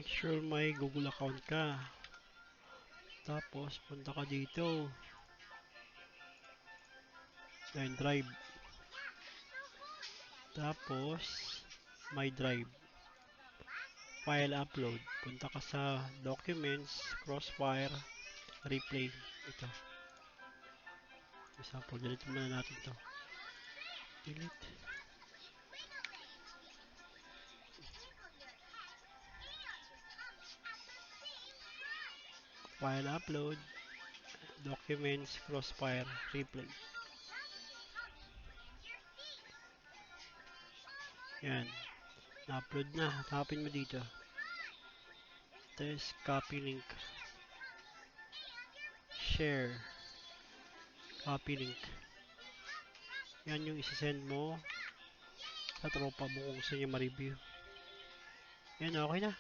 sure may Google account ka. Tapos, punta ka dito. Then, drive. Tapos, my drive. File upload. Punta ka sa documents, crossfire, replay. Ito. Example, delete muna natin to. Delete. File upload. Documents, crossfire, replay. Yan. Na-upload na. Hanapin mo dito. Test, copy link. Share. Copy link. Yan yung isi-send mo sa tropa mo kung gusto niya ma-review. Yan, okay na.